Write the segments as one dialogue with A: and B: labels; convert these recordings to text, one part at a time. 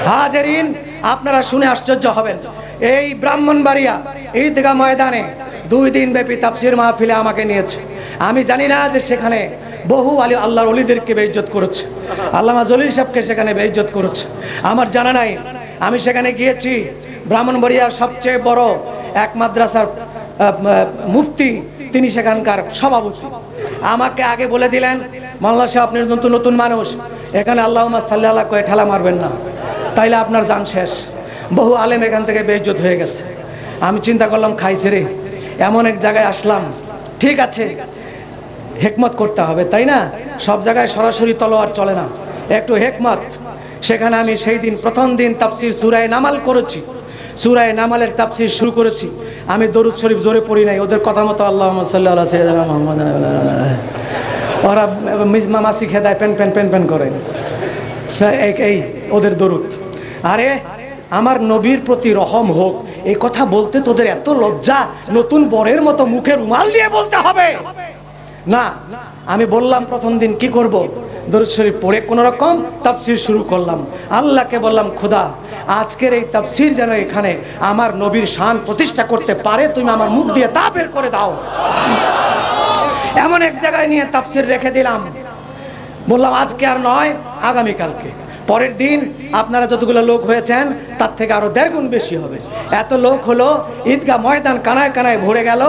A: হাজেরিন, আপনারা শুনে আশ্চর্য হবেন, এই ব্রাহ্মণবাড়িয়া ঈদগাহ ময়দানে 2 দিন ব্যাপী তাফসীর মাহফিলে আমাকে নিয়েছে। আমি জানি না যে সেখানে বহু আল্লাহর ওলিদেরকে বেইজ্জত করেছে, আল্লামা জলিল সাহেবকে সেখানে বেইজ্জত করেছে, আমার জানা নাই। আমি সেখানে গিয়েছি, ব্রাহ্মণবাড়িয়ার সবচেয়ে বড় এক মাদ্রাসার মুফতি, তিনি সেখানকার সভাপতি। আমাকে আগে বলে দিলেন, মাওলানা সাহেব আপনি নতুন নতুন মানুষ, এখানে আল্লাহুম্মা সাল্লি আলা কয়ে ঠেলা মারবেন না, তাইলে আপনার জান শেষ। বহু আলেম এখান থেকে বেইজ্জত হয়ে গেছে। আমি চিন্তা করলাম, খাইছে রে, এমন এক জায়গায় আসলাম, ঠিক আছে হেকমত করতে হবে, তাই না? সব জায়গায় সরাসরি তলোয়ার চলে না, একটু হেকমত। সেখানে আমি সেই দিন প্রথম দিন তাফসীর সূরা নামাল করেছি, সূরা নামালের তাফসীর শুরু করেছি। আমি দরুদ শরীফ জোরে পড়ি নাই, ওদের কথা মতো আল্লাহুম্মা সাল্লি আলা সাইয়্যিদিনা মুহাম্মাদ, ওরা মামাসি খেদায় পেন পেন পেন পেন করে, এই ওদের দরুদ। আরে আমার নবীর প্রতি রহম হোক, এই কথা বলতে তোদের এত লজ্জা? নতুন বরের মতো মুখে রুমাল দিয়ে বলতে হবে না? আমি বললাম প্রথম দিন কি করব, দরুদ শরীফ পড়ে কোন রকম তাফসীর শুরু করলাম। আল্লাহকে বললাম, খোদা আজকের এই তাফসীর যেন এখানে আমার নবীর শান প্রতিষ্ঠা করতে পারে, তুমি আমার মুখ দিয়ে তা বের করে দাও। এমন এক জায়গায় নিয়ে তাফসীর রেখে দিলাম, বললাম আজকে আর নয়, আগামীকালকে। পরের দিন আপনারা যতগুলো লোক হয়েছেন তার থেকে আরো 1.5 গুণ বেশি হবে। এত লোক হলো, ঈদগাহ ময়দান কানায় কানায় ভরে গেল।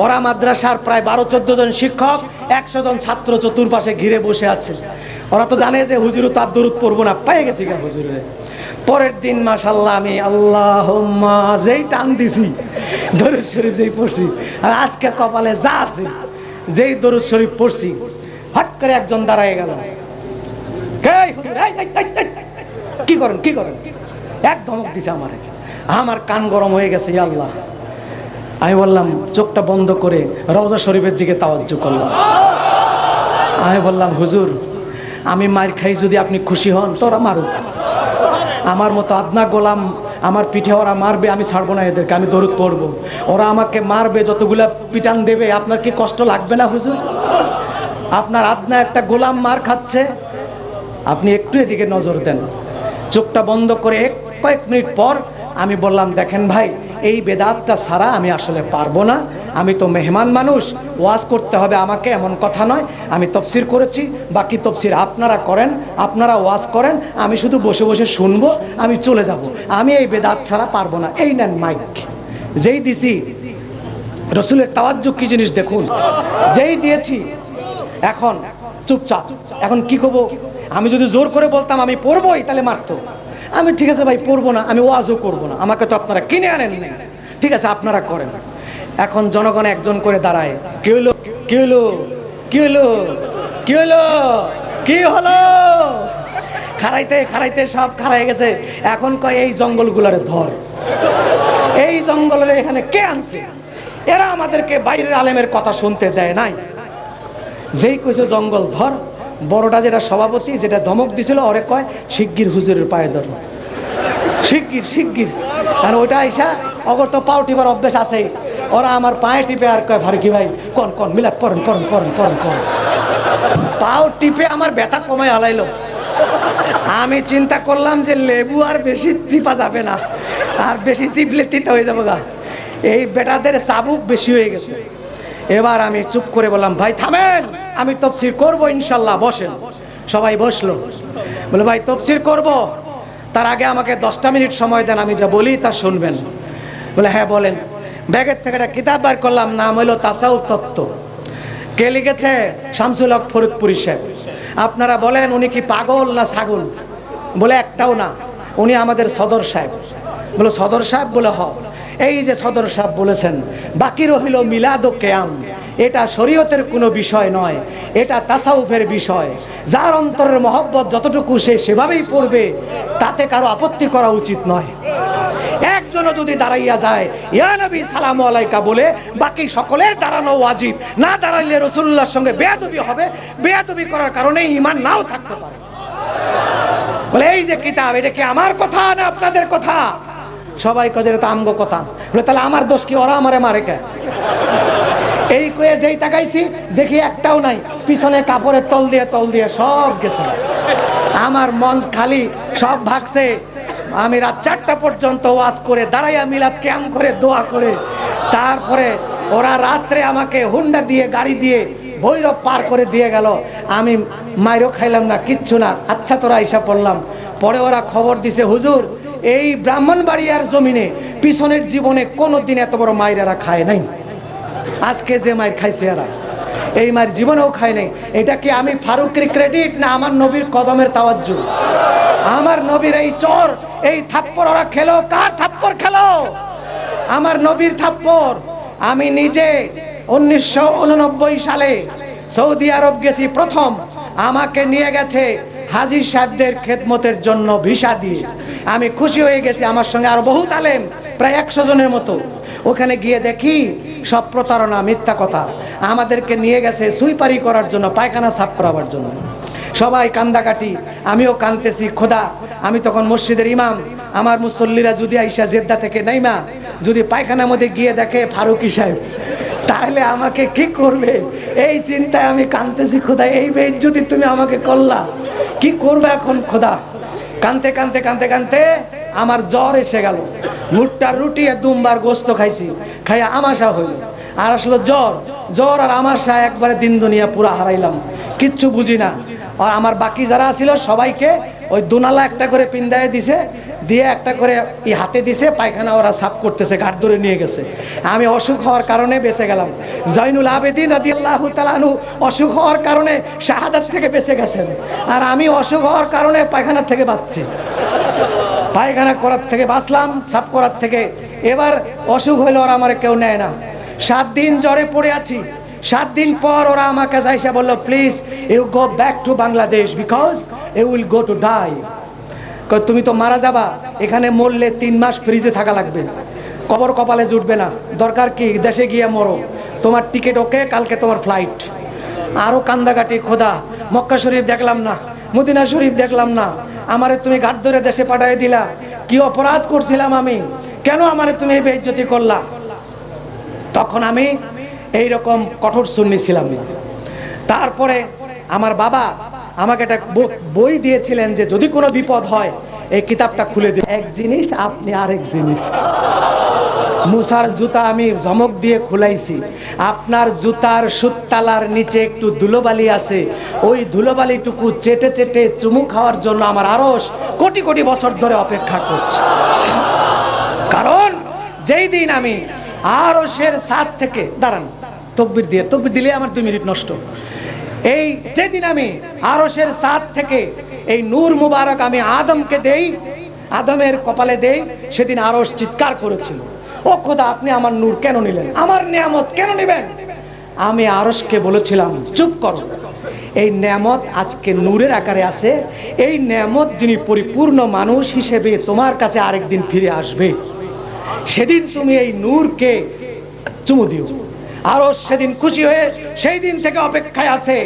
A: ওরা মাদ্রাসার প্রায় 12-14 জন শিক্ষক, 100 জন ছাত্র চতুর্পাশে ঘিরে বসে আছে। ওরা তো জানে যে হুজুর তো আর দরুদ পড়বো না, পেয়ে গেছি গা হুজুরে। পরের দিন মাশাআল্লাহ আমি আল্লাহুম্মা যেই টান দিছি, দরুদ শরীফ যেই পড়ছি, আর আজকে কপালে যা আছে, যেই দরুদ শরীফ পড়ছি, হট করে একজন দাঁড়ায় গেল, কি করেন কি করেন, এক ধমক দিছে আমারে। আমার কান গরম হয়ে গেছে, ইয়া আল্লাহ। আমি বললাম, চোখটা বন্ধ করে রওজা শরীফের দিকে তাওয়াজ্জু করলাম। আমি বললাম, হুজুর আমি মার খাই, যদি আপনি খুশি হন তোরা মারুক, আমার মতো আদনা গোলাম আমার পিঠে ওরা মারবে, আমি ছাড়বো না এদেরকে, আমি দরুদ পড়বো। ওরা আমাকে মারবে, যতগুলা পিটান দেবে, আপনার কি কষ্ট লাগবে না হুজুর? আপনার আদনা একটা গোলাম মার খাচ্ছে, আপনি একটু এদিকে নজর দেন। চোখটা বন্ধ করে কয়েক মিনিট পর আমি বললাম, দেখেন ভাই, এই বেদাতটা ছাড়া আমি আসলে পারবো না, আমি তো মেহমান মানুষ, ওয়াজ করতে হবে আমাকে এমন কথা নয়। আমি তাফসীর করেছি, বাকি তাফসীর আপনারা করেন, আপনারা ওয়াজ করেন, আমি শুধু বসে বসে শুনবো, আমি চলে যাব, আমি এই বেদাত ছাড়া পারবো না। এই নেন মাইক। যেই দিছি, রসুলের তাওয়াজ্জুহ কি জিনিস দেখুন, যেই দিয়েছি, এখন চুপচাপ। এখন কি করবো? আমি যদি জোর করে বলতাম আমি পড়বোই, তাহলে মারতো। আমি ঠিক আছে ভাই পড়বো না, আমি ওয়াজও করবো না, আমাকে তো আপনারা কিনে আনেন না, ঠিক আছে আপনারা করেন। এখন জনগণ একজন করে দাঁড়ায়, কি হলো কি হলো কি হলো কি হলো কি হলো, খারাইতে খারাইতে সব খারাই গেছে। এখন কয় এই জঙ্গলগুলারে ধর, এই জঙ্গলের এখানে কে আনছে? এরা আমাদেরকে বাইরের আলেমের কথা শুনতে দেয় নাই। যেই কইছে জঙ্গল ধর, বড়টা যেটা সভাপতি, যেটা ধমক দিছিল, ওরে কয় শিগগির হুজুরের পায়ে ধর, শিগগির শিগগির। আর ওইটা আইসা অগর তো পাও টিপার অভ্যেস আছে, ওরা আমার পায়ে টিপে আর কয় ফারুকি ভাই কোন কোন মিলাদ পড়েন পড়েন পড়েন পড়েন পড়েন। পাও টিপে আমার ব্যথা কমায় হালাইলো। আমি চিন্তা করলাম যে লেবু আর বেশি চিপা যাবে না, আর বেশি চিপলে তিতা হয়ে যাবো গা, এই বেটাদের চাবুক বেশি হয়ে গেছে। এবার আমি চুপ করে বললাম, ভাই থামেন, আমি তাফসীর করবো ইনশাল্লাহ, বসেন। সবাই বসলো। বলে ভাই তাফসীর করব, তার আগে আমাকে 10টা মিনিট সময় দেন, আমি যা বলি তা শুনবেন। বলে হ্যাঁ বলেন। ব্যাগের থেকে একটা কিতাব বার করলাম, নাম হলো তাসাউফ তত্ত্ব। কে লিখেছে? শামসুল হক ফরিদপুরি সাহেব। আপনারা বলেন উনি কি পাগল না ছাগল? বলে একটাও না, উনি আমাদের সদর সাহেব। বলে সদর সাহেব? বলে হ। এই যে সদর সাহেব বলেছেন, বাকি রহিল মিলাদ ও কিয়াম, এটা শরীয়তের কোনো বিষয় নয়, এটা তাসাউফের বিষয়। যার অন্তরের মহব্বত যতটুকু সে সেভাবেই পড়বে, তাতে কারো আপত্তি করা উচিত নয়। একজনও যদি দাঁড়াইয়া যায় ইয়া নবী সালামু আলাইকা বলে, বাকি সকলের দাঁড়ানো ওয়াজিব। না দাঁড়াইলে রাসূলুল্লাহর সঙ্গে বেয়াদবি হবে, বেয়াদবি করার কারণে ঈমান নাও থাকতে পারে। বলে এই যে কিতাব, এটা কি আমার কথা না আপনাদের কথা? সবাই কয়ে এটা তো আমগো কথা। বলে তাহলে আমার দোষ কি, ওরা আমারে মারে কে? এই কয়ে যেই তাকাইছি দেখি একটাও নাই, পিছনে কাপড়ের তল দিয়ে সব গেছে। আমার মন খালি, সব ভাগছে। আমি রাত 4টা পর্যন্ত ওয়াজ করে দাঁড়াইয়া মিলাদ কিয়াম করে দোয়া করে তারপরে ওরা রাত্রে আমাকে হুন্ডা দিয়ে গাড়ি দিয়ে ভৈরব পার করে দিয়ে গেল। আমি মাইরও খাইলাম না, কিচ্ছু না। আচ্ছা তোরা আইসা পড়লাম। পরে ওরা খবর দিছে, হুজুর এই ব্রাহ্মণবাড়িয়ার জমিনে পিছনের জীবনে কোনোদিন এত বড় মাইর এরা খায় নাই। আজকে যে মাইর খাইছে এরা, এই মায়ের জীবনেও খায় নাই। এটা কি আমি ফারুকের ক্রেডিট না আমার নবীর কদমের তাওয়াজ্জু? আমার নবীর এই চর, এই থাপ্পড় ওরা খেলো। কার থাপ্পড় খেলো? আমার নবীর থাপ্পড়। আমি নিজে 1989 সালে সৌদি আরব গেছি প্রথম। আমাকে নিয়ে গেছে হাজী সাহেবদের খেদমতের জন্য ভিসা দিয়ে। আমি খুশি হয়ে গেছি। আমার সঙ্গে আরো বহুত আলেম, প্রায় 100 জনের মতো। ওখানে গিয়ে দেখি সব প্রতারণা, মিথ্যা কথা। আমাদেরকে নিয়ে গেছে সুইপারি করার জন্য, পায়খানা সাফ করাবার জন্য। সবাই কান্দাকাটি, আমিও কাঁদতেছি। খোদা, আমি তখন মসজিদের ইমাম। আমার মুসল্লিরা যদি আইসা জেদ্দা থেকে নাইমা যদি পায়খানার মধ্যে গিয়ে দেখে ফারুকি সাহেব, তাহলে আমাকে কি করবে? এই চিন্তায় আমি কাঁদতেছি। খোদা, এই বেইজ্জতি তুমি আমাকে করলা, কি করবে এখন খোদা? কানতে কানতে কানতে কানতে আমার জ্বর এসে গেল। ভুট্টার রুটি আর দুমবার গোস্ত খাইছি, খাইয়া আমাশা হইল। আর আসলো জ্বর। জ্বর আর আমাশা একবারে দিন দুনিয়া পুরা হারাইলাম, কিচ্ছু বুঝি না। আর আমার বাকি যারা ছিল সবাইকে ওই দুনালা একটা করে পিন্দায় দিছে, দিয়ে একটা করে হাতে দিছে। পায়খানা ওরা সাফ করতেছে, ঘাট ধরে নিয়ে গেছে। আমি অসুখ হওয়ার কারণে বেঁচে গেলাম। জয়নুল আবেদিন রাদিয়াল্লাহু তাআলা আনহু অসুখ হওয়ার কারণে শাহাদাত থেকে বেঁচে গেছেন, আর আমি অসুখ হওয়ার কারণে পায়খানা থেকে বাঁচছি। পায়খানা করার থেকে বাঁচলাম, সাফ করার থেকে। এবার অসুখ হইলো, ওরা আমার কেউ নেয় না। 7 দিন জ্বরে পড়ে আছি। 7 দিন পর ওরা আমাকে যাইসা বললো, please you go back to Bangladesh because you will go to die. তুমি তো মারা যাবা, এখানে মরলে 3 মাস ফ্রিজে থাকা লাগবে, কবর কপালে জুটবে না। দরকার কি দেশে গিয়ে মরো, তোমার টিকিট ওকে, কালকে তোমার ফ্লাইট। আরো কান্দাকাটি, খোদা মক্কা শরীফ দেখলাম না, মদিনা শরীফ দেখলাম না, আমারে তুমি ঘাট ধরে দেশে পাঠিয়ে দিলা। কি অপরাধ করছিলাম আমি? কেন আমারে তুমি এই বেইজ্জতি করলা? তখন আমি এইরকম কঠোর সুন্নি ছিলাম না। তারপরে আমার বাবা আমাকে একটা বই দিয়েছিলেন যে যদি কোনো বিপদ হয় এই কিতাবটা খুলে দিন। এক জিনিস, আপনি আরেক জিনিস। মুসার জুতা আমি ধমক দিয়ে খুলাইছি। আপনার জুতার সুততালার নিচে একটু ধুলোবালি আছে, ওই ধুলোবালিটুকু চেটে চেটে চুমু খাওয়ার জন্য আমার আরশ কোটি কোটি বছর ধরে অপেক্ষা করছে। কারণ যেই দিন আমি আরশের ছাদ থেকে দাঁড়ান, তকবীর দিলে আমার 2 মিনিট নষ্ট। এই যেদিন আমি আরশের ছাদ থেকে এই নূর মুবারক আমি আদমকে দেই, আদমের কপালে দেই, সেদিন আরশ চিৎকার করেছিল, ও খোদা আপনি আমার নূর কেন নিলেন, আমার নিয়ামত কেন নেবেন? আমি আরশকে বলেছিলাম চুপ করো, এই নিয়ামত আজকে নূরের আকারে আছে। এই নিয়ামত যিনি পরিপূর্ণ মানুষ হিসেবে তোমার কাছে আরেকদিন ফিরে আসবে, সেদিন তুমি এই নূরকে চুমু দিও। আরশ সেদিন খুশি হয়ে সেই দিন থেকে অপেক্ষায় আছে।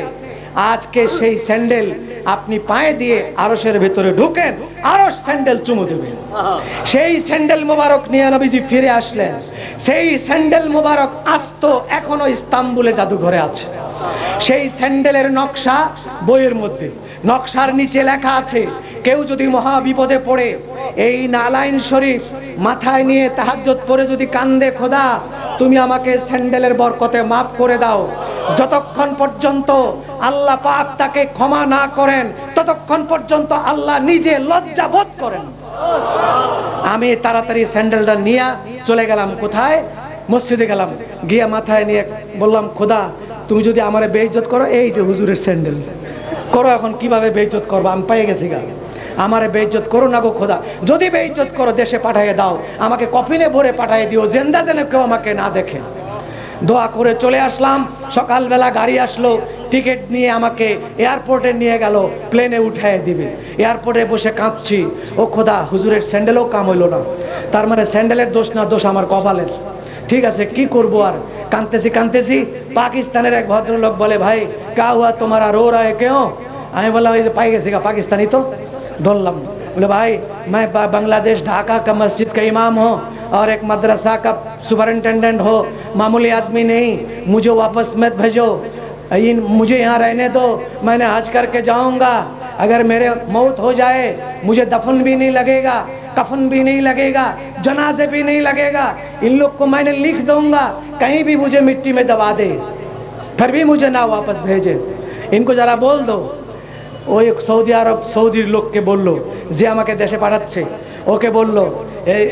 A: আজকে সেই স্যান্ডেল আপনি পায়ে দিয়ে আরশের ভেতরে ঢুকেন, আরশ স্যান্ডেল চুমু দেবে। সেই স্যান্ডেল মোবারক নিয়ে নবীজি ফিরে আসলেন। সেই স্যান্ডেল মোবারক আস্ত এখনো ইস্তাম্বুলের জাদুঘরে আছে। সেই স্যান্ডেলের নকশা বইয়ের মধ্যে, নকশার নিচে লেখা আছে, কেউ যদি মহা বিপদে পড়ে এই নালাইন শরীফ মাথায় নিয়ে তাহাজ্জুদ পড়ে যদি কান্দে, খোদা তুমি আমাকে স্যান্ডেলের বরকতে মাফ করে দাও, যতক্ষণ পর্যন্ত আল্লাহ পাক তাকে ক্ষমা না করেন ততক্ষণ পর্যন্ত আল্লাহ নিজে লজ্জা বোধ করেন। আমি তাড়াতাড়ি স্যান্ডেলটা নিয়ে চলে গেলাম। কোথায়? মসজিদে গেলাম। গিয়ে মাথায় নিয়ে বললাম, খোদা তুমি যদি আমারে বেইজ্জত করো, এই যে হুজুরের স্যান্ডেল করো, এখন কিভাবে বেইজ্জত করবো? আমি পেয়ে গেছি গা, আমারে বেইজ্জত করো না গো খোদা। যদি বেইজ্জত করো দেশে পাঠিয়ে দাও, আমাকে কফিনে ভরে পাঠিয়ে দিও, জেন্দা যেন কেউ আমাকে না দেখে। দোয়া করে চলে আসলাম। সকালবেলা গাড়ি আসলো, টিকিট নিয়ে আমাকে এয়ারপোর্টে নিয়ে গেল, প্লেনে উঠায় দিবে। এয়ারপোর্টে বসে কাঁদছি, ও খোদা হুজুরের স্যান্ডেলও কাম হইলো না। তার মানে স্যান্ডেলের দোষ না, দোষ আমার কপালের। ঠিক আছে, কি করবো আর? কাঁদতেছি কাঁদতেছি। পাকিস্তানের এক ভদ্রলোক বলে, ভাই কা হুয়া তোমারা, রো রা হ্যায় ক্यों? আমি বললাম এই যে পাই গেছি গা, পাকিস্তানি তো। ধরলাম, বলে ভাই मैं बांग्लादेश ढाका का मस्जिद का इमाम हूँ और एक मदरसा का सुपरिटेंडेंट हो, मामूली आदमी नहीं, मुझे वापस मत भेजो, मुझे यहाँ रहने दो, मैंने हज करके जाऊँगा, अगर मेरे मौत हो जाए मुझे दफन भी नहीं लगेगा, कफन भी नहीं लगेगा, जनाजे भी नहीं लगेगा, इन लोग को मैंने लिख दूंगा, कहीं भी मुझे मिट्टी में दबा दे, फिर भी मुझे ना वापस भेजे। इनको जरा बोल दो। ওই সৌদি আরব সৌদির লোককে বললো যে আমাকে দেশে পাঠাচ্ছে, ওকে বললো এই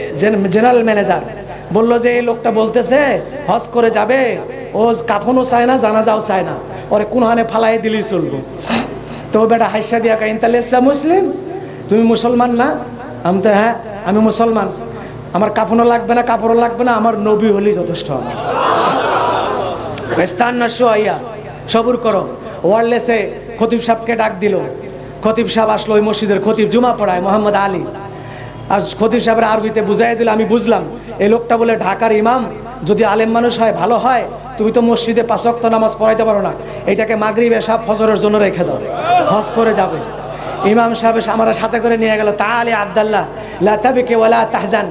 A: জেনারেল ম্যানেজার বললো যে এই লোকটা বলতেছে হজ করে যাবে, ও কাফনও চায় না, জানাজাও চায় না, ওরে কোনখানে ফালাই দিলেই চলবো। তো বেটা হাইসা দিয়া কাইন তাহলে মুসলিম, তুমি মুসলমান না? আমি তো হ্যাঁ আমি মুসলমান, আমার কাফনও লাগবে না, কাপড়ও লাগবে না, আমার নবী হলেই যথেষ্ট। স্থান না শোয়া সবুর করো। ওয়ারলেসে খতিব সাহেবকে ডাক দিল, খতিব সাহেব আসলো, ওই মসজিদের খতিব জুমা পড়ায় মোহাম্মদ আলী। আর খতিব সাহেবের আরবিতে বুঝাই দিল, আমি বুঝলাম এই লোকটা বলে ঢাকার ইমাম, যদি আলেম মানুষ হয় ভালো হয়, তুমি তো মসজিদে 5 ওয়াক্ত নামাজ পড়াইতে পারো না, এটাকে মাগরিব এশা ফজরের জন্য রেখে দাও, হজ করে যাবে। ইমাম সাহেব আমার সাথে করে নিয়ে গেল, তাআলি আব্দুল্লাহ লা তাবকি ওয়ালা তাহজান,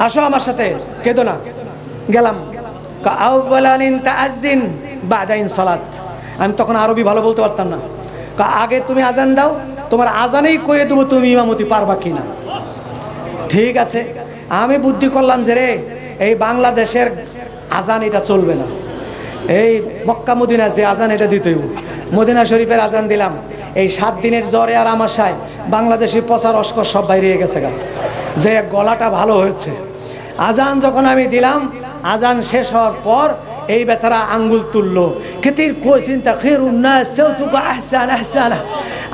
A: আসো আমার সাথে, কেঁদো না। গেলাম, আউয়ালান তাআজ্জিন বাদাইন সালাত। আমি তখন আরবি ভালো বলতে পারতাম না। আগে তুমি আজান দাও, তোমার আজানেই কয়ে দেবো তুমি ইমামতি পারবা কিনা। ঠিক আছে, আমি বুদ্ধি করলাম যে রে এই বাংলাদেশের আজান এটা চলবে না, এই মক্কা মদিনা যে আজান এটা দিতে হইব। মদিনা শরীফের আজান দিলাম, এই 7 দিনের জ্বরে আর আমাশায় বাংলাদেশি পচার অস্কর সব বাইরে গেছে গা, যে গলাটা ভালো হয়েছে। আজান যখন আমি দিলাম, আজান শেষ হওয়ার পর এই বেচারা আঙ্গুল তুললো, কেতির কই চিন্তা খেরুন না সেউতুকা আহসান আহসান।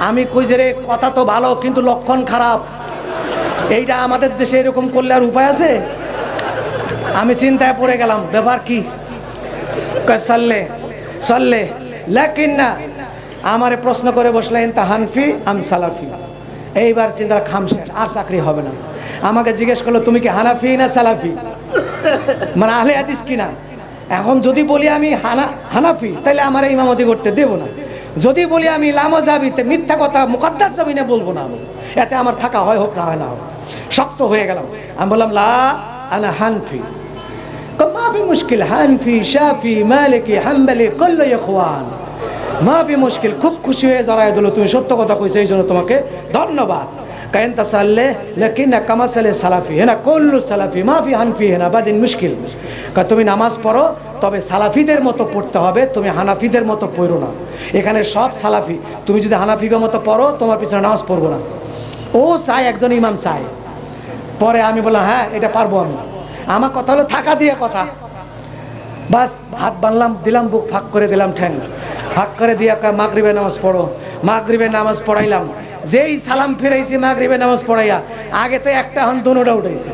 A: আমি কই যে রে কথা তো ভালো কিন্তু লক্ষণ খারাপ, এইটা আমাদের দেশে এরকম করলে আর উপায় আছে? আমি চিন্তায় পড়ে গেলাম, ব্যাপার কি? সাল্লে সাল্লে লেকিন না, আমারে প্রশ্ন করে বসলেন তা হানফি আম সালাফি। এইবার চিন্তা খামশেষ, আর চাকরি হবে না। আমাকে জিজ্ঞেস করলো তুমি কি হানাফি না সালাফি, মানে আহলে হাদিস কিনা। এখন যদি বলি আমি হানাফি তাহলে আমার ইমামতি করতে দেব না, যদি বলি আমি লামাজাবিতে মিথ্যা কথা মুকদ্দাস জমিনে বলবো না, এতে আমার থাকা হয় হোক না হয় না হোক। শক্ত হয়ে গেলাম, আমি বললাম লা আনা হানফি। মাফি মুশকিল, হানফি শাফি মালিকি হাম্বলি কুল্লু ইখওয়ান, মাফি মুশকিল। খুব খুশি হয়ে জড়ায় দিল, তুমি সত্য কথা কইছো, এই জন্য তোমাকে ধন্যবাদ। কাইন তাসাল্লে লেকিন কামাসালে সালাফি হেনা কুল্লু সালাফি মাফি হানফি হেনা বাদিন মুশকিল। তুমি নামাজ পড়ো, তবে সালাফিদের মতো পড়তে হবে, তুমি হানাফিদের মতো পড়ো না। এখানে সব সালাফি, তুমি যদি হানাফিদের মতো পড়ো তোমার পিছনে নামাজ পড়বো না। ও চায় একজন ইমাম চায়। পরে আমি বললাম হ্যাঁ এটা পারবো আমি। আমার কথা হলো থাকা দিয়ে কথা, বাস হাত বানলাম, দিলাম বুক ফাঁক করে দিলাম, ঠ্যাং ফাঁক করে দিয়ে মাগরিবের নামাজ পড়ো। মাগরিবের নামাজ পড়াইলাম, যেই সালাম ফিরাইছি মাগরিবের নামাজ পড়াইয়া, আগে তো একটা হন দোনোটা উঠাইছে,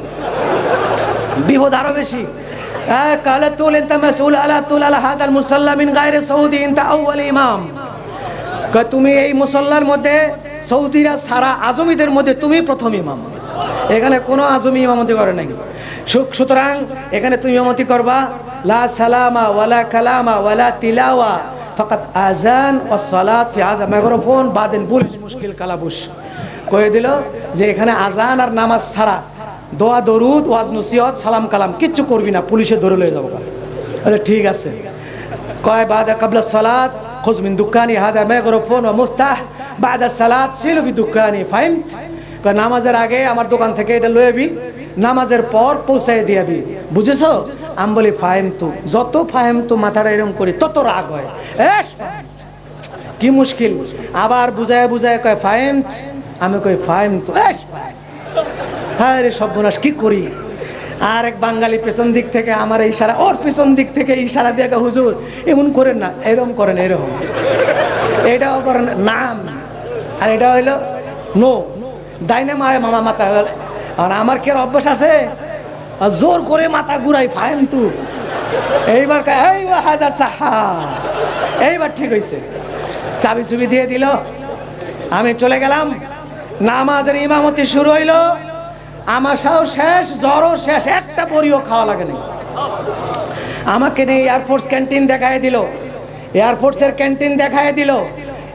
A: বিপদ আরো বেশি। কালা তুল ইনতা মাসউল আলা তুল আলা হাদাল মুসাল্লা মিন গায়রি সৌদি ইনতা আউয়াল ইমাম। তুমি এই মুসাল্লার মধ্যে সৌদিরা সারা আজমিদের মধ্যে তুমি প্রথম ইমাম, এখানে কোনো আজমি ইমামতি করে নাই। সুতরাং এখানে তুমি ইমামতি করবা, লা সালামা ওয়ালা কালামা ওয়ালা তিলাওয়া ফাকাত আযান ওয়াস সালাত ফি হাযা মাইক্রোফোন বাদিন পুলিশ মুশকিল কালাবুশ কয়ে দিল যে এখানে আজান আর নামাজ ছাড়া দোয়া দরুদ ওয়াজ নসিহত সালাম কালাম কিচ্ছু করবি না, পুলিশে ধরে লয়ে যাবো। আরে ঠিক আছে। কয় বাদা কাবলা সালাত খুজ মিন দুকানি হাদা মাইক্রোফোন ওয়া মুফতাহ বাদা সালাত শিলু ফি দুকানি ফাহিমত। কয় নামাজের আগে আমার দোকান থেকে এটা লয়েবি, নামাজের পর পৌঁছায় দিয়াবি, বুঝেছো? আমি বলি ফাহিমতু। যত ফাহিমতু মাথাটা এরকম করি তত রাগ হয়, কি মুশকিল। আবার বুঝায় বুঝায় কয় ফাহিমত, আমি কই ফাহিমতু। হ্যাঁ রে সর্বনাশ, কি করি। আর এক বাঙালি পেছন দিক থেকে আমার ইশারা, ওর পেছন দিক থেকে ইশারা দিয়ে হুজুর এমন করেন না, এরকম করেন, এরকম এটাও করেন নাম, আর এটা হইলো নো দাইনে মায় মামা মাথা। আর আমার কি অভ্যাস আছে, জোর করে মাথা ঘুরাই ফাহিমতু। এইবার এইবার ঠিক হয়েছে, চাবি চুবি দিয়ে দিল, আমি চলে গেলাম। নামাজের ইমামতি শুরু হইল, আমার সাও শেষ, জ্বরও শেষ, একটা বড়িও খাওয়া লাগে না। আমাকে নিয়ে এয়ারফোর্স ক্যান্টিন দেখায় দিল, এয়ারফোর্সের ক্যান্টিন দেখায় দিল,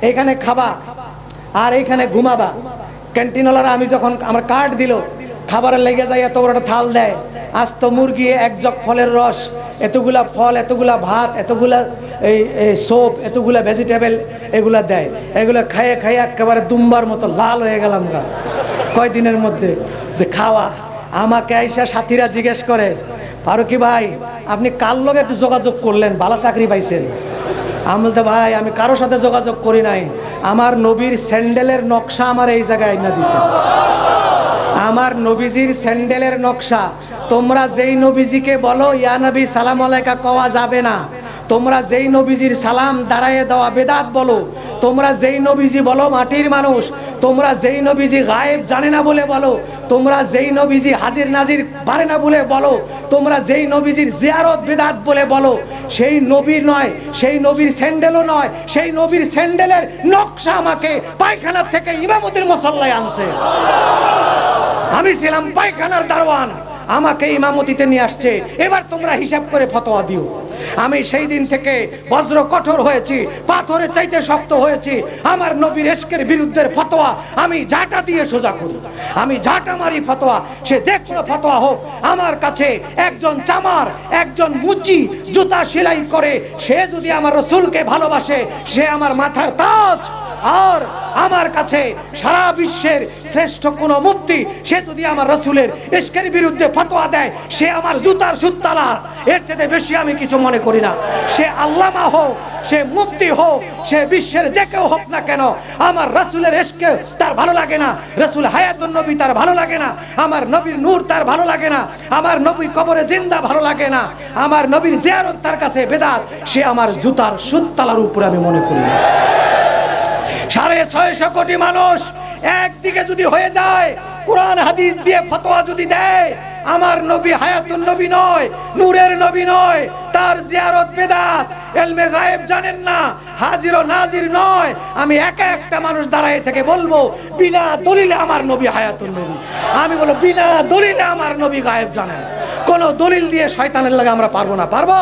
A: এখানে খাবা আর এইখানে ঘুমাবা। ক্যান্টিনওয়ালারা আমি যখন আমার কার্ড দিল, খাবারের লেগে যায়, এত বড় একটা থাল দেয়, আস্ত মুরগি, এক জগ ফলের রস, এতগুলা ফল, এতগুলা ভাত, এতগুলা এই সোপ, এতগুলা ভেজিটেবল, এগুলা দেয়। এগুলো খাইয়ে খাইয়ে একেবারে দুম্বার মতো লাল হয়ে গেলাম গা। কয়দিনের মধ্যে যে খাওয়া। আমাকে আইসা সাথীরা জিজ্ঞেস করে, ফারুকি ভাই আপনি কার লগে একটু যোগাযোগ করলেন, ভালো চাকরি পাইছেন? আমি বলতে ভাই আমি কারোর সাথে যোগাযোগ করি নাই, আমার নবীর স্যান্ডেলের নকশা আমার এই জায়গায় আইনা দিছে। আমার নবীজির স্যান্ডেলের নকশা। তোমরা যেই নবীজিকে বলো ইয়া নবী সালাম আলাইকা কওয়া যাবে না, তোমরা যেই নবীজির সালাম দাঁড়ায় দেওয়া বেদাত বলো, তোমরা যেই নবীজি বলো মাটির মানুষ, তোমরা যেই নবীজি গায়েব জানে না বলে বলো, তোমরা যেই নবীজি হাজির নাজির পারে না বলে বলো, তোমরা যেই নবীজির জিয়ারত বেদাত বলে বলো, সেই নবীর নয়, সেই নবীর স্যান্ডেলও নয়, সেই নবীর স্যান্ডেলের নকশা আমাকে পায়খানার থেকে ইমামতির মুসল্লায় আনছে। আমি ছিলাম পায়খানার দারোয়ান, আমাকে ইমামতিতে নিয়ে আসছে। এবার তোমরা হিসাব করে ফতোয়া দিও। আমি সেই দিন থেকে বজ্র কঠোর হয়েছি, পাথরের চাইতে শক্ত হয়েছি। আমার নবীর ইশকের বিরুদ্ধে ফতোয়া আমি ঝাঁটা দিয়ে সোজা করি, আমি ঝাঁটা মারি ফতোয়া, সে যে কোনো ফতোয়া হোক। আমার কাছে একজন চামার, একজন মুচি জুতা সেলাই করে, সে যদি আমার রাসূলকে ভালোবাসে, সে আমার মাথার তাজ। আর আমার কাছে সারা বিশ্বের শ্রেষ্ঠ কোন মুফতি, সে যদি আমার রাসূলের ইশকের বিরুদ্ধে ফতোয়া দেয়, সে আমার জুতার সুতলার। এর চেয়ে বেশি আমি কিছু মনে করি না। সে আল্লামা হোক, সে মুফতি হোক, সে বিশ্বের যে কেউ হোক না কেন, আমার রাসূলের ইশকে তার ভালো লাগে না, রাসূল হায়াতুন নবী তার ভালো লাগে না, আমার নবীর নূর তার ভালো লাগে না, আমার নবী কবরে জিন্দা ভালো লাগে না, আমার নবীর জিয়ারত তার কাছে বেদাত। সে আমার জুতার সুতলার উপরে আমি মনে করি না। 650 কোটি মানুষ একদিকে যদি হয়ে যায়, কোরআন হাদিস দিয়ে ফতোয়া যদি দেয়, আমার নবী হায়াতুন নবী নয়, নূরের নবী নয়, তার জিয়ারত বেদাত, ইলমে গায়েব জানেন না, হাজির ও নাজির নয়। আমি একা একটা মানুষ দাঁড়ায় থেকে বলবো বিনা দলিলে আমার নবী হায়াতুন নবী। আমি বলবো বিনা দলিলে আমার নবী গায়েব জানেন। কোন দলিল দিয়ে শয়তানের লাগে আমরা পারবো না। পারবো?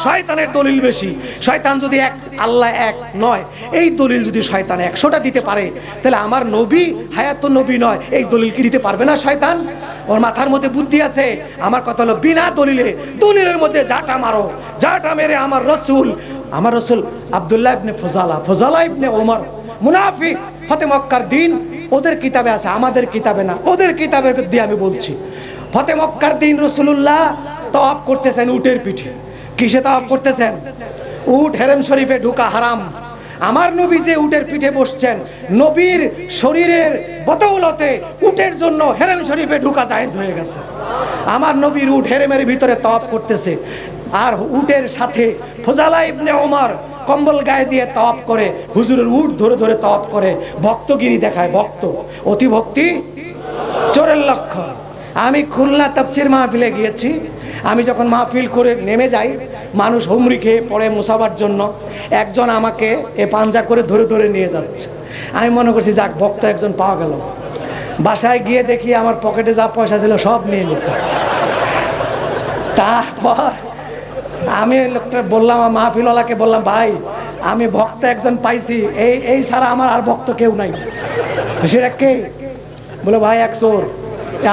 A: শয়তানের দলিল বেশি। শয়তান যদি এক, আল্লাহ এক নয়, এই দলিল যদি শয়তান 100টা দিতে পারে, তাহলে আমার নবী হায়াতুন নবী নয়, এই দলিল কি দিতে পারবে না শয়তান? ওর মাথার মধ্যে বুদ্ধি আছে। আমার কথা হলো বিনা দলিলে, দলিলের মধ্যে জাটা মারো, জাটা মেরে আমার রাসূল আব্দুল্লাহ ইবনে ফজালা ইবনে ওমর মুনাফিক, ফতে মক্কার দিন ওদের কিতাবে আছে, আমাদের কিতাবে না। ওদের কিতাবের দিয়ে আমি বলছি, ফতে মক্কার দিন রাসূলুল্লাহ তাওয়াফ করতেছেন উটের পিঠে। কিসে তাওয়াফ করতেছেন? উট হেরেম শরীফে ঢুকা হারাম। আমার নবী যে উটের পিঠে বসছেন, নবীর শরীরের বদৌলতে উটের জন্য হেরেম শরীফে ঢুকা জায়েজ হয়ে গেছে। আমার নবীর উট হেরেমের ভিতরে তাওয়াফ করতেছে, আর উটের সাথে ফজালা ইবনে ওমর কম্বল গায়ে দিয়ে তাওয়াফ করে, হুজুরের উট ধরে ধরে তাওয়াফ করে, ভক্তগিরি দেখায়। ভক্ত, অতি ভক্তি চোরের লক্ষণ। আমি খুলনা তাফসীর মাহফিলে গিয়েছি। আমি যখন মাহফিল করে নেমে যাই, মানুষ হুমড়ি খেয়ে পড়ে মুসাবার জন্য, একজন আমাকে এ পাঞ্জা করে ধরে ধরে নিয়ে যাচ্ছে। আমি মনে করছি যাক, ভক্ত একজন পাওয়া গেল। বাসায় গিয়ে দেখি আমার পকেটে যা পয়সা ছিল সব নিয়ে নিছে। তারপর আমি লোকটা বললাম, মাহফিলওয়ালাকে বললাম, ভাই আমি ভক্ত একজন পাইছি, এই ছাড়া আমার আর ভক্ত কেউ নাই। সেটা কে? বলে ভাই এক চোর,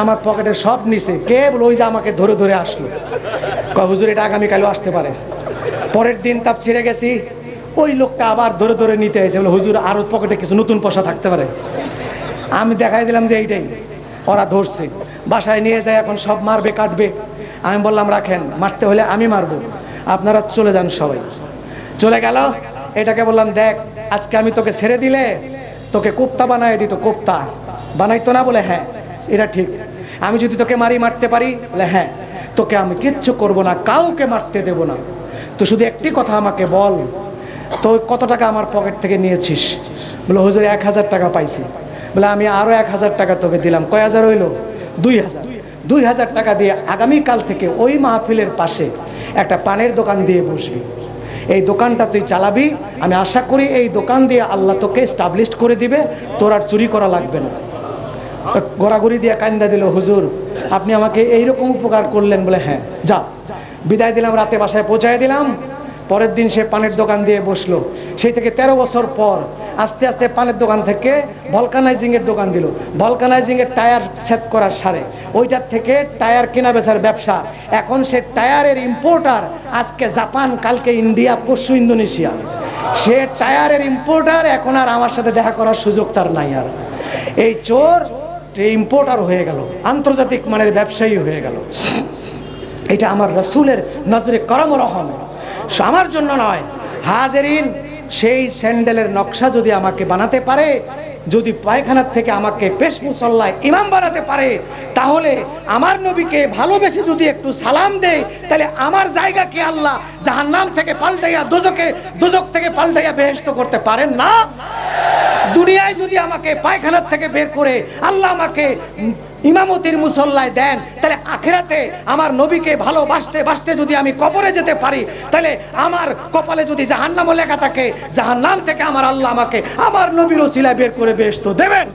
A: আমার পকেটে সব নিছে। কে? বলে ওই যে আমাকে ধরে ধরে আসলো। হুজুর এটা আগামীকালও আসতে পারে। পরের দিন তাফসীরে গেছি, ওই লোকটা আবার ধরে ধরে নিতে এসে বলে হুজুর আরো পকেটে কিছু নতুন পয়সা থাকতে পারে। আমি দেখাই দিলাম যে এইটাই, ওরা ধরছে। বাসায় নিয়ে যায়, এখন সব মারবে কাটবে। আমি বললাম রাখেন, মারতে হলে আমি মারবো, আপনারা চলে যান। সবাই চলে গেল। এটাকে বললাম দেখ, আজকে আমি তোকে ছেড়ে দিলে তোকে কোপ্তা বানায় দিত। কোপ্তা বানাইতো না? বলে হ্যাঁ, এটা ঠিক। আমি যদি তোকে মারতে পারি? বলে হ্যাঁ। তোকে আমি কিচ্ছু করব না, কাউকে মারতে দেব না। তো শুধু একটি কথা আমাকে বল, তো কত টাকা আমার পকেট থেকে নিয়েছিস? বলে হুজুর 1000 টাকা পাইছি। বলে আমি আরো 1000 টাকা তোকে দিলাম। কয় হাজার হইল? 2000। 2000 টাকা দিয়ে আগামীকাল থেকে ওই মাহফিলের পাশে একটা পানের দোকান দিয়ে বসবি। এই দোকানটা তুই চালাবি। আমি আশা করি এই দোকান দিয়ে আল্লাহ তোকে এস্টাবলিশ করে দিবে, তোর আর চুরি করা লাগবে না। গড়াগড়ি দিয়ে কান্দা দিল, হুজুর আপনি আমাকে এইরকম উপকার করলেন। বলে হ্যাঁ, যা। বিদায় দিলাম, রাতে বাসায় পৌঁছায় দিলাম। পরের দিন সে পানের দোকান দিয়ে বসলো। সেই থেকে 13 বছর পর আস্তে আস্তে পানের দোকান থেকে ভলকানাইজিং এর দোকান দিল। ভলকানাইজিং এর টায়ার সেট করার সারে ওইটার থেকে টায়ার কেনা বেচার ব্যবসা। এখন সে টায়ারের ইম্পোর্টার। আজকে জাপান, কালকে ইন্ডিয়া, পরশু ইন্দোনেশিয়া। সে টায়ারের ইম্পোর্টার। এখন আর আমার সাথে দেখা করার সুযোগ তার নাই। আর এই চোর ইম্পোর্টার হয়ে গেল, আন্তর্জাতিক মানের ব্যবসায়ী হয়ে গেল। এটা আমার রাসূলের নজরে করম রহম, আমার জন্য নয়। হাজেরিন, সেই স্যান্ডেলের নকশা যদি আমাকে বানাতে পারে, যদি পায়খানার থেকে আমাকে পেশ মুসল্লায় ইমাম বানাতে পারে, তাহলে আমার নবীকে ভালোবেসে যদি একটু সালাম দেয়, তাহলে আমার জায়গাকে আল্লাহ জাহান্নাম থেকে পাল্টাইয়া দোজক থেকে পাল্টাইয়া বেহেশত করতে পারেন না? দুনিয়ায় যদি আমাকে পায়খানার থেকে বের করে আল্লাহ আমাকে ইমামতির মুসল্লায় দেন, তাহলে আখিরাতে আমার নবীকে ভালোবাসতে বাসতে যদি আমি কবরে যেতে পারি, তাহলে আমার কপালে যদি জাহান্নামও লেখা থাকে, জাহান্নাম থেকে আমার আল্লাহ আমাকে আমার নবীর ওসিলায় বের করে বেহেশত দেবেন।